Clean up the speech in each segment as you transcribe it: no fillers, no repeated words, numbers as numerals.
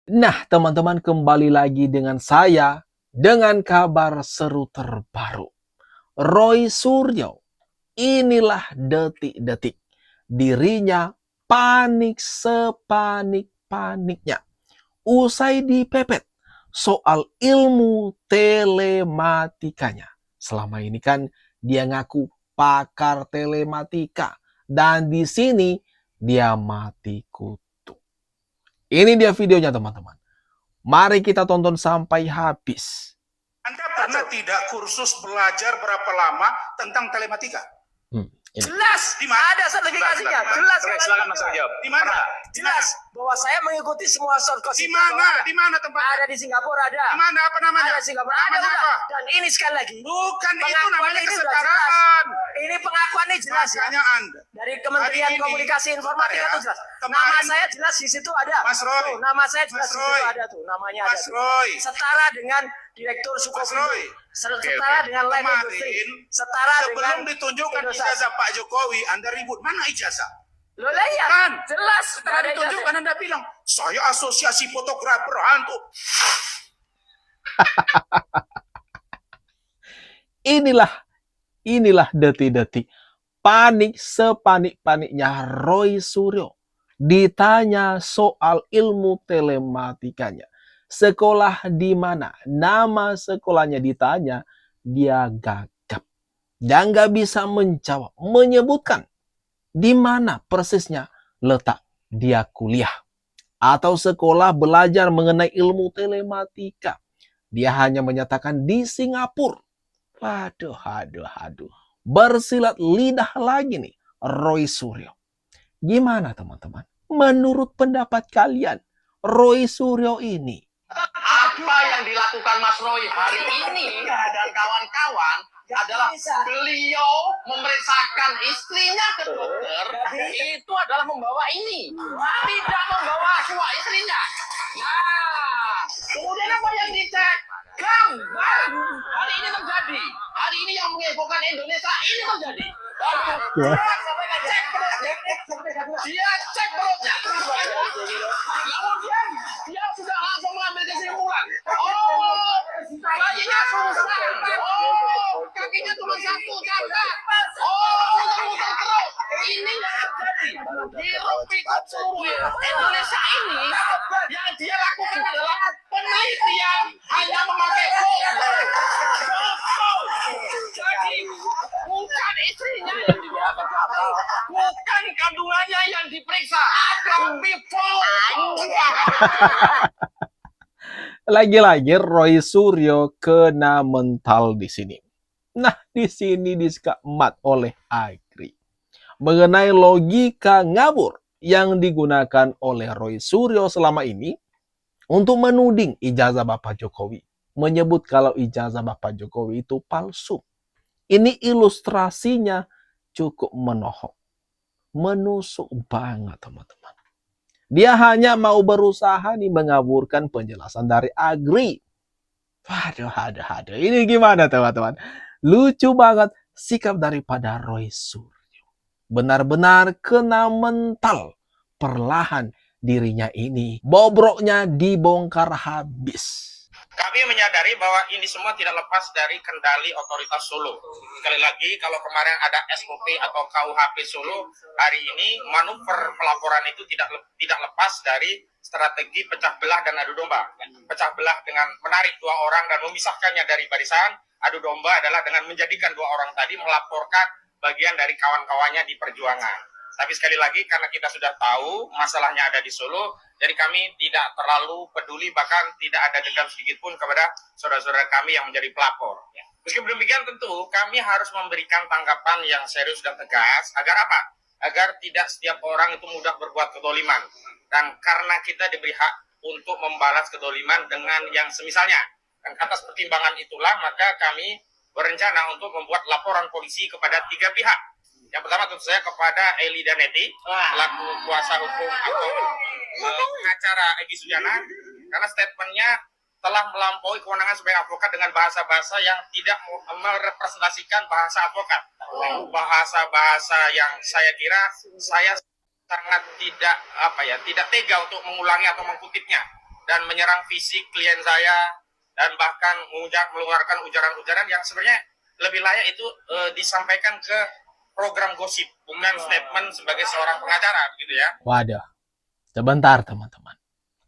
Nah, teman-teman, kembali lagi dengan saya dengan kabar seru terbaru. Roy Suryo, inilah detik-detik dirinya panik sepanik-paniknya usai dipepet soal ilmu telematikanya. Selama ini kan dia ngaku pakar telematika dan di sini dia mati kutu. Ini dia videonya, teman-teman. Mari kita tonton sampai habis. Anda pernah tidak kursus belajar berapa lama tentang telematika? Jelas, di mana? ada sertifikasinya. Jelas. Silakan Mas jawab. Di mana? Jelas bahwa saya mengikuti semua shortcut. Di mana? Di mana tempatnya? Ada di Singapura, ada. Di mana? Apa namanya? Ada Singapura, ada. Namanya apa? Dan ini sekali lagi. Bukan itu Pengakuan namanya ini kesetaraan. Ini pengakuan ini jelas ya. Makanya Anda. Dari Kementerian Hari ini, Komunikasi Informatika ya, itu jelas. kemarin- Nama saya jelas di situ ada. Mas Roy. Tuh, nama saya jelas Mas di Roy. situ ada tuh. Namanya Mas ada. Roy. Setara dengan Direktur Mas Sukovindo. Roy. Setara dengan Land Industri. Kemarin, Setara sebelum dengan ditunjukkan Indosat. ijazah Pak Jokowi, Anda ribut. Mana ijazah? Lo lihat, Kan? jelas. Setelah ada ditunjukkan ijazah. Anda bilang, saya asosiasi fotografer hantu. Inilah detik-detik panik sepanik-paniknya Roy Suryo ditanya soal ilmu telematikanya. Sekolah di mana? Nama sekolahnya ditanya, dia gagap. Dan gak bisa menjawab, menyebutkan di mana persisnya letak dia kuliah atau sekolah belajar mengenai ilmu telematika. Dia hanya menyatakan di Singapura. Waduh. Bersilat lidah lagi nih Roy Suryo. Gimana teman-teman? Menurut pendapat kalian, Roy Suryo ini apa yang dilakukan Mas Roy hari ini dan kawan-kawan adalah beliau memeriksakan istrinya ke dokter, itu adalah membawa ini, tidak membawa suami istrinya. Nah, kemudian apa yang dicek? Gambar. Hari ini terjadi. Hari ini yang menghebohkan Indonesia ini terjadi. Cek perutnya. Dia cek perutnya. Kemudian dia sudah langsung mengambil kesimpulan. Oh, bayinya susah. Oh, kakinya cuma satu cacat. Oh, muter-muter terus. Ini di Rupikot seluruh Indonesia ini yang dia lakukan adalah penelitian hanya memakai foto. Jadi bukan istrinya yang dibawa, bukan kandungannya yang diperiksa, tapi foto. lagi-lagi Roy Suryo kena mental di sini. Nah, di sini diskamat oleh Agri mengenai logika ngabur yang digunakan oleh Roy Suryo selama ini untuk menuding ijazah Bapak Jokowi, menyebut kalau ijazah Bapak Jokowi itu palsu. Ini ilustrasinya cukup menohok, menusuk banget teman-teman. Dia hanya mau berusaha nih mengaburkan penjelasan dari Agri. Waduh. Ini gimana teman-teman? Lucu banget sikap daripada Roy Suryo. Benar-benar kena mental perlahan dirinya ini. Bobroknya dibongkar habis. Kami menyadari bahwa ini semua tidak lepas dari kendali otoritas Solo. Sekali lagi, kalau kemarin ada SOP atau KUHP Solo, hari ini manuver pelaporan itu tidak lepas dari strategi pecah belah dan adu domba. Pecah belah dengan menarik dua orang dan memisahkannya dari barisan. Adu domba adalah dengan menjadikan dua orang tadi melaporkan bagian dari kawan-kawannya di perjuangan. Tapi sekali lagi, karena kita sudah tahu masalahnya ada di Solo, jadi kami tidak terlalu peduli, bahkan tidak ada dendam sedikit pun kepada saudara-saudara kami yang menjadi pelapor. Meskipun demikian, tentu kami harus memberikan tanggapan yang serius dan tegas. Agar apa? Agar tidak setiap orang itu mudah berbuat kedoliman. Dan karena kita diberi hak untuk membalas kedoliman dengan yang semisalnya. Dan atas pertimbangan itulah, maka kami berencana untuk membuat laporan polisi kepada 3 pihak. Yang pertama tentu saya kepada Eli Daneti, selaku kuasa hukum atau pengacara Egy Sujana, karena statementnya telah melampaui kewenangan sebagai advokat dengan bahasa-bahasa yang tidak merepresentasikan bahasa advokat. Bahasa-bahasa yang saya kira saya sangat tidak tega untuk mengulangi atau mengkutipnya. dan menyerang fisik klien saya, dan bahkan mengeluarkan ujaran-ujaran yang sebenarnya lebih layak itu disampaikan ke program gosip, bukan statement sebagai seorang pengacara, begitu ya. Waduh, sebentar teman-teman.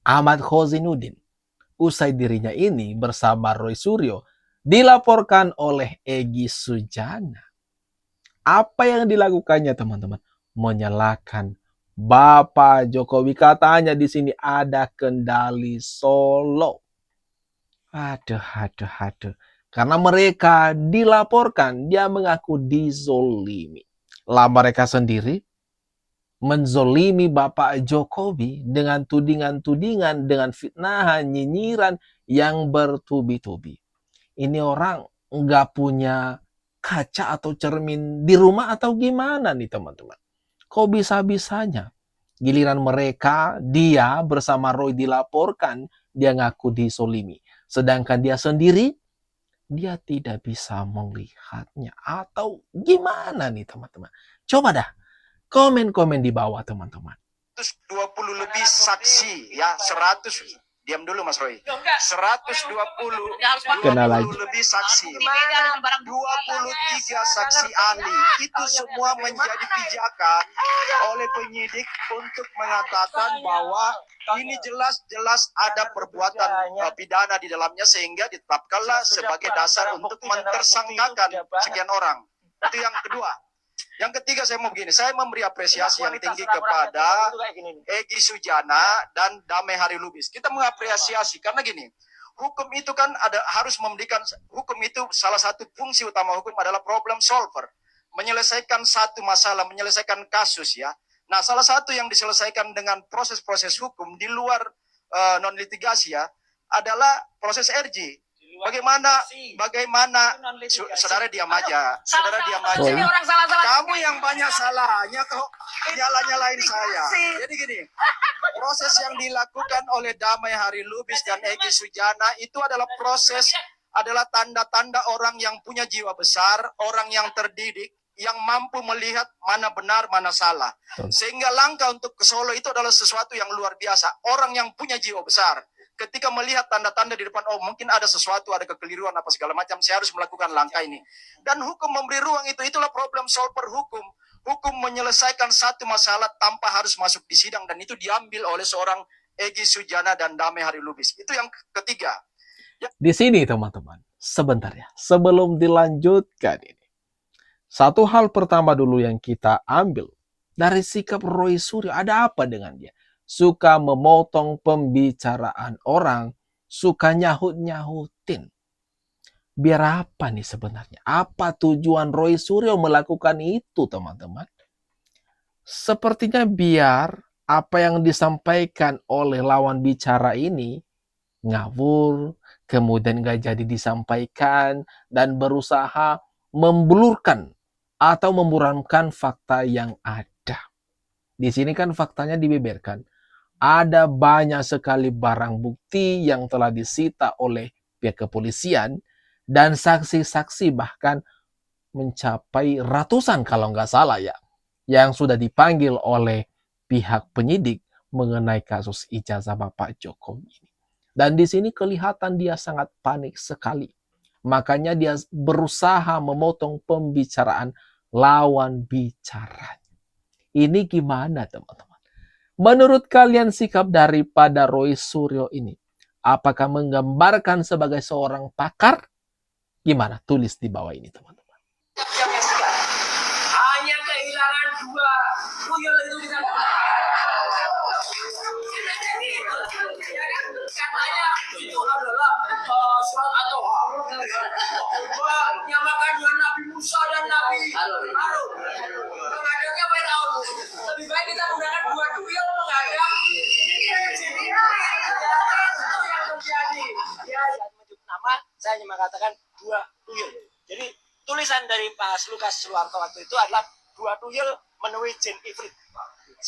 Ahmad Khozinuddin, usai dirinya ini bersama Roy Suryo dilaporkan oleh Egy Sujana. Apa yang dilakukannya teman-teman? Menyalahkan Bapak Jokowi. Katanya di sini ada kendali Solo. Aduh. Karena mereka dilaporkan, dia mengaku dizolimi. Lah mereka sendiri menzolimi Bapak Jokowi dengan tudingan-tudingan, dengan fitnahan, nyinyiran yang bertubi-tubi. Ini orang nggak punya kaca atau cermin di rumah atau gimana nih teman-teman? Kok bisa-bisanya giliran mereka, dia bersama Roy dilaporkan, dia ngaku disolimi. Sedangkan dia sendiri, dia tidak bisa melihatnya. Atau gimana nih teman-teman? Coba dah, komen-komen di bawah teman-teman. 120 lebih saksi, ya 100. Diam dulu Mas Roy. 120 Kenal lagi. lebih saksi. 23 saksi ahli. Itu semua menjadi pijakan oleh penyidik untuk mengatakan bahwa ini jelas-jelas ada perbuatan pidana di dalamnya sehingga ditetapkanlah sebagai dasar untuk mentersangkakan sekian orang. Itu yang kedua. Yang ketiga saya mau begini, saya memberi apresiasi yang tinggi kepada Egy Sujana dan Damai Hari Lubis. Kita mengapresiasi karena gini, hukum itu kan harus memberikan, hukum itu salah satu fungsi utama hukum adalah problem solver. Menyelesaikan satu masalah, menyelesaikan kasus ya. Nah salah satu yang diselesaikan dengan proses-proses hukum di luar non-litigasi ya, adalah proses RG. Bagaimana saudara diam aja. Kamu yang banyak salahnya kok nyalain saya. Jadi gini, proses yang dilakukan oleh Damai Hari Lubis dan Egy Sujana itu adalah adalah tanda-tanda orang yang punya jiwa besar, orang yang terdidik, yang mampu melihat mana benar, mana salah. Sehingga langkah untuk ke Solo itu adalah sesuatu yang luar biasa. Orang yang punya jiwa besar. Ketika melihat tanda-tanda di depan, oh mungkin ada sesuatu, ada kekeliruan, apa segala macam, saya harus melakukan langkah ini. Dan hukum memberi ruang itu, itulah problem solver hukum. Hukum menyelesaikan satu masalah tanpa harus masuk di sidang, dan itu diambil oleh seorang Egy Sujana dan Damai Hari Lubis. Itu yang ketiga. Di sini teman-teman, sebentar ya, sebelum dilanjutkan ini. Satu hal pertama dulu yang kita ambil dari sikap Roy Suryo, ada apa dengan dia? Suka memotong pembicaraan orang, suka nyahut-nyahutin. Biar apa nih sebenarnya? Apa tujuan Roy Suryo melakukan itu, teman-teman? Sepertinya biar apa yang disampaikan oleh lawan bicara ini ngawur, kemudian gak jadi disampaikan, dan berusaha membelurkan atau memburamkan fakta yang ada. Di sini kan faktanya dibeberkan. Ada banyak sekali barang bukti yang telah disita oleh pihak kepolisian dan saksi-saksi bahkan mencapai ratusan kalau nggak salah ya, yang sudah dipanggil oleh pihak penyidik mengenai kasus ijazah Bapak Jokowi ini. Dan di sini kelihatan dia sangat panik sekali. Makanya dia berusaha memotong pembicaraan lawan bicaranya. Ini gimana teman-teman? Menurut kalian sikap daripada Roy Suryo ini, apakah menggambarkan sebagai seorang pakar? Gimana? Tulis di bawah ini teman-teman. Hanya kehilangan 2 tuyul itu bisa. Katanya itu adalah surat At-Toha. Menyamakan dengan Nabi Musa dan Nabi Harun. Menghadapnya Firaun. Lebih baik kita menggunakan 2 tuyul menghadap. Itu yang terjadi. Ya, menyebut nama, saya hanya mengatakan 2 tuyul. Jadi tulisan dari Pak Lukas Suwarto waktu itu adalah 2 tuyul menemui jin ifrit.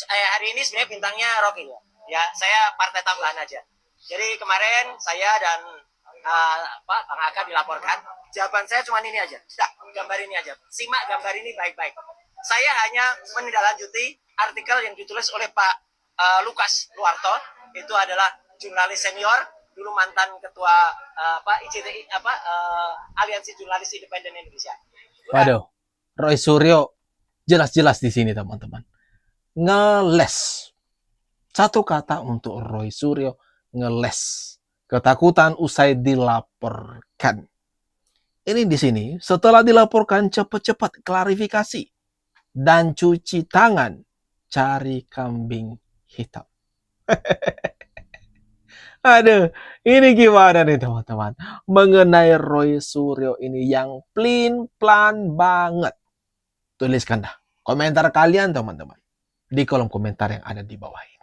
Hari ini sebenarnya bintangnya Rocky ya. Ya, saya partai tambahan aja. Jadi kemarin saya dan Bang Aka dilaporkan. Jawaban saya cuma ini aja. Sudah, gambar ini aja. Simak gambar ini baik-baik. Saya hanya menindaklanjuti artikel yang ditulis oleh Pak Lukas Suwarto. Itu adalah jurnalis senior, dulu mantan ketua IJTI Aliansi Jurnalis Independen Indonesia. Waduh, Roy Suryo jelas-jelas di sini teman-teman. Ngeles. Satu kata untuk Roy Suryo, ngeles. Ketakutan usai dilaporkan. Ini di sini, setelah dilaporkan cepat-cepat klarifikasi dan cuci tangan, cari kambing hitam. Aduh, ini gimana nih teman-teman? Mengenai Roy Suryo ini yang plan banget. Tuliskan dah komentar kalian teman-teman di kolom komentar yang ada di bawah ini.